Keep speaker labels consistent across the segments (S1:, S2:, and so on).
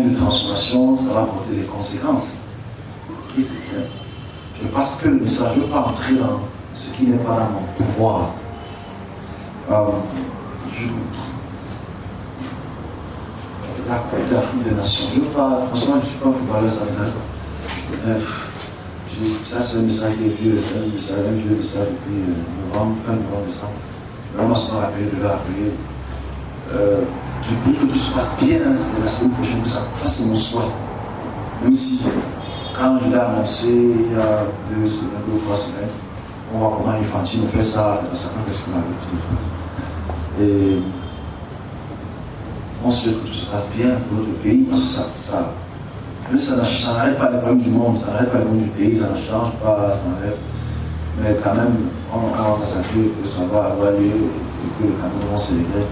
S1: de transformation, ça va apporter des conséquences. Oui, c'est clair. Parce que le message ne veut pas entrer dans ce qui n'est pas dans mon pouvoir. La Coupe d'Afrique des Nations, je ne veux pas, franchement, je ne suis pas footballeur, ça ça c'est un message qui est vieux, c'est un message vieux de ça depuis novembre, fin novembre, décembre. Vraiment, c'est dans la période de la période. Je prie que tout se passe bien, c'est la semaine prochaine, que ça fasse mon souhait. Même si, quand je l'ai annoncé il y a 2 ou 3 semaines, on voit comment Infantino fait ça, ça fait ce qu'on a dit. Et on se veut que tout se passe bien pour notre pays, parce que ça n'arrête pas les problèmes du monde, ça n'arrête pas les problèmes du pays, ça ne change pas, ça n'arrête. Mais quand même, on va s'assurer que ça va avoir lieu et que le Cameroun va célébrer.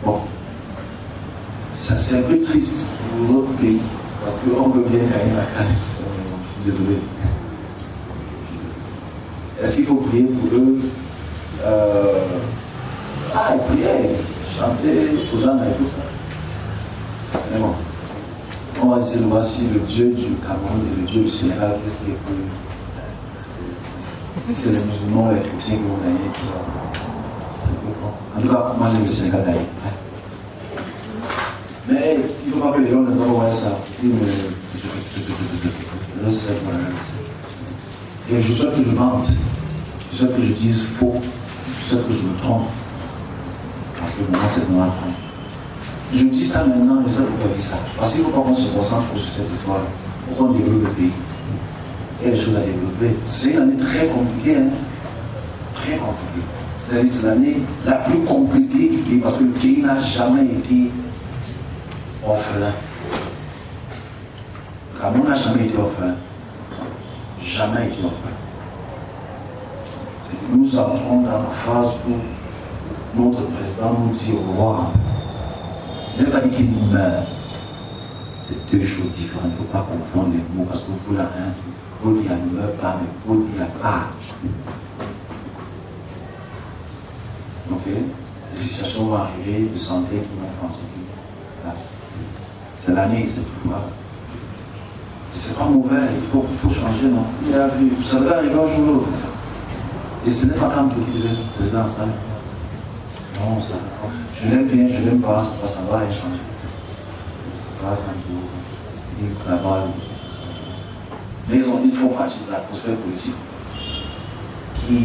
S1: Bon, c'est un peu triste pour notre pays, parce qu'on peut bien gagner la CAN, je suis désolé. Est-ce qu'il faut prier pour eux? Prier, chanter, Hosanna et tout ça. Mais bon, on va dire, voici le Dieu du Cameroun et le Dieu du Sénégal, qu'est-ce qui est plus. C'est les musulmans, les chrétiens qui vont gagner, tout ça. En tout cas, moi j'aime le Sénégal gagner. Mais il ne faut pas que les gens ne voient voir ça. Et je souhaite que je mente, je souhaite que je dise faux, je souhaite que je me trompe. Parce que maintenant c'est noir. Je dis ça maintenant, je sais pourquoi je dis ça. Parce qu'il ne faut pas qu'on se concentre sur cette histoire. Il faut qu'on développe le pays. Il y a des choses à développer. C'est une année très compliquée, hein? Très compliquée. C'est l'année la plus compliquée du pays parce que le pays n'a jamais été orphelin. Le Cameroun n'a jamais été orphelin. Jamais été orphelin. Nous entrons dans la phase où notre président nous dit au revoir. Il n'a pas dit qu'il meurt. C'est deux choses différentes. Il ne faut pas confondre les mots parce que vous là, Paul il ne meurt pas, mais Paul il a pas. Ok? Les situations vont arriver, de santé qui vont faire en sorte. C'est l'année, c'est tout. C'est pas mauvais, il faut changer, non? Ça devait arriver un jour. Et ce n'est pas comme tout qui est le président ça. Non, ça. Je l'aime bien, je l'aime pas, ça va échanger. C'est pas comme tout. Il travaille. Mais ils font partie de l'atmosphère politique. Qui.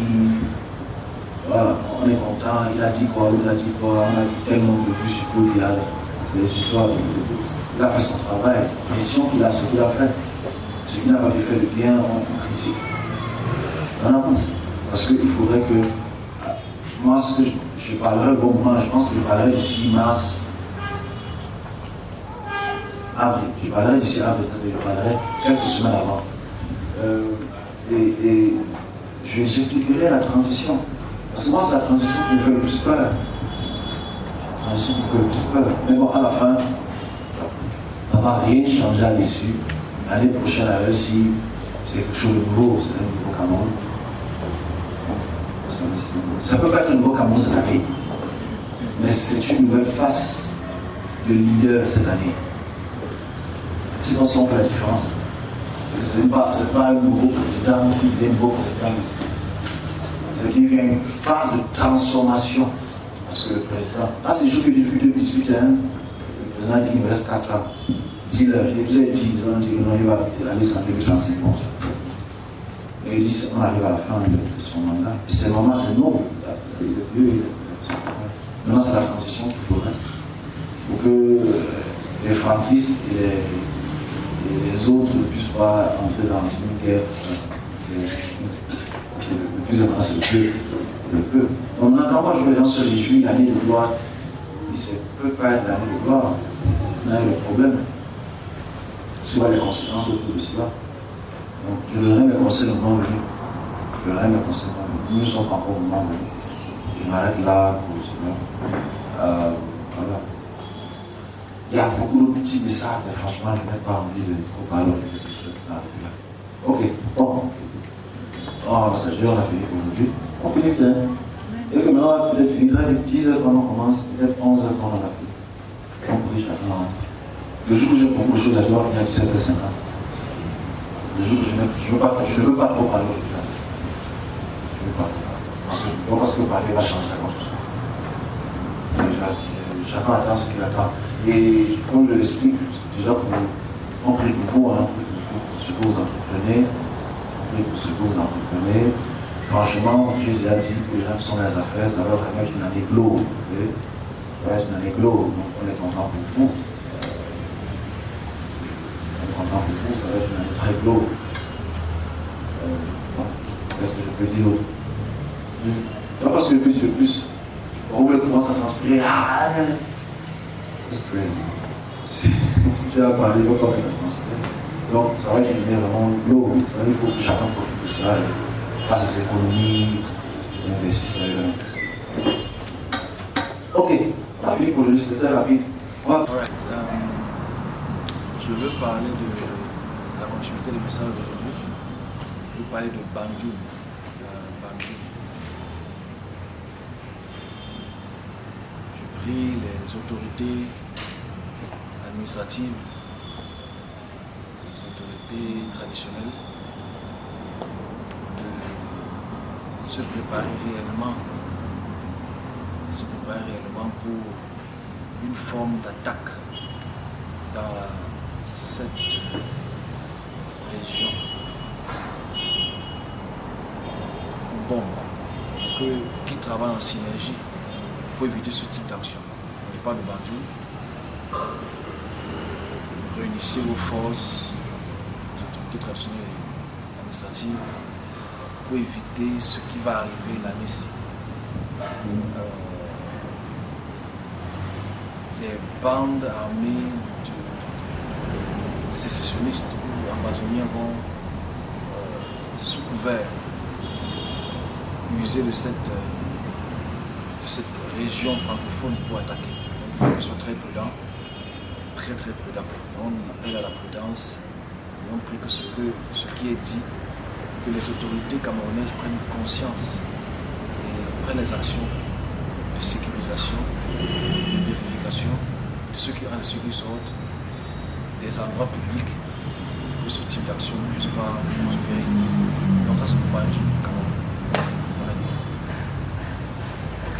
S1: Voilà, on est content, il a dit quoi, on a dit tellement de vues sur Podial. C'est des histoires. Il a fait son travail, mission qu'il a, ce qu'il a fait. Ce qu'il n'a pas fait de bien, on critique. On a pensé. Parce qu'il faudrait que. Moi, ce que je parlerai, bon, moi, je pense que je parlerai d'ici mars, avril. Je parlerai d'ici avril, je parlerai quelques semaines avant. Et j'expliquerai la transition. Parce que moi, c'est la transition qui me fait le plus peur. La transition qui me fait le plus peur. Mais bon, à la fin, ça ne va rien changer à l'issue. L'année prochaine, à l'heure, si c'est quelque chose de nouveau, c'est un nouveau Cameroun. Ça ne peut pas être un nouveau Cameroun cette année. Mais c'est une nouvelle face de leader cette année. C'est comme ça qu'on fait la différence. Ce n'est pas un nouveau président qui vient un nouveau président. C'est qu'il y a une phase de transformation. Parce que le président. Ah, c'est juste que depuis 2018, hein, le président dit qu'il me reste 4 ans. Dis-leur, il vous a dit, on dit que non, il va aller sur 2035. Et il dit on arrive à la fin de son mandat. Et c'est vraiment, c'est non. Maintenant, c'est la transition qu'il faudrait. Pour que les franquistes et les autres ne puissent pas entrer dans une guerre. C'est le plus important, c'est le peu. C'est le peu. Donc maintenant, moi, je vais dans ce réjouir, l'année de gloire. Il ne peut pas être l'année de gloire. On a le problème. C'est quoi les conséquences autour de cela? Donc, je donnerai mes conseils au moment venu. Nous ne sommes pas encore au moment venu. Je m'arrête là pour le Seigneur. Voilà. Il y a beaucoup de petits messages, mais franchement, je n'ai pas envie de trop parler. Ok, bon. Oh, ça y est, on a fini pour aujourd'hui. On finit bien. Et que maintenant, on va peut-être finir avec 10h quand on commence, peut-être 11h quand on a fini. oui, chacun. Le jour où j'ai beaucoup de choses à dire, on va finir à 17h50. Le jour où je ne veux pas trop parler au final. Je ne veux pas trop parler. Parce que parler va changer la chose. Chacun attend ce qu'il attend. Et comme je l'explique, déjà on prie pour vous, hein, pour ce que vous entreprenez. On prie pour ce que vous entreprenez. Franchement, Jésus a dit que les gens qui sont dans les affaires, ça va vraiment être une année glauque. Ça va être une année glauque. Donc on est content pour vous. On est content pour vous, ça va être une année très glauque. Qu'est-ce que je peux dire? Pas parce que le plus, on commence à transpirer. Si tu as parlé, il ne faut pas que tu transpires. Donc ça va être une année vraiment glauque. Il faut que chacun profite de ça. Fasse ses économies, investisse. Ok, la Philippe aujourd'hui c'était très rapide.
S2: Je veux parler de la continuité du message d'aujourd'hui. Je veux parler de Banjul. Je prie les autorités administratives, les autorités traditionnelles de se préparer réellement pour une forme d'attaque dans cette région. Bon, qui travaille en synergie pour éviter ce type d'action. Je parle de Banjul. Réunissez vos forces, les autorités traditionnelles et administratives, pour éviter ce qui va arriver l'année-ci. Les bandes armées de sécessionnistes ou amazoniens vont, sous couvert, user de cette région francophone pour attaquer. Donc il faut qu'ils soient très prudents, très prudents. On appelle à la prudence et on prie que ce qui est dit, que les autorités camerounaises prennent conscience et prennent les actions de sécurisation, de vérification de ceux qui entrent et ceux qui sortent des endroits publics où ce type d'action ne puisse pas prospérer. Donc ça, c'est pour pas être Cameroun. Ok.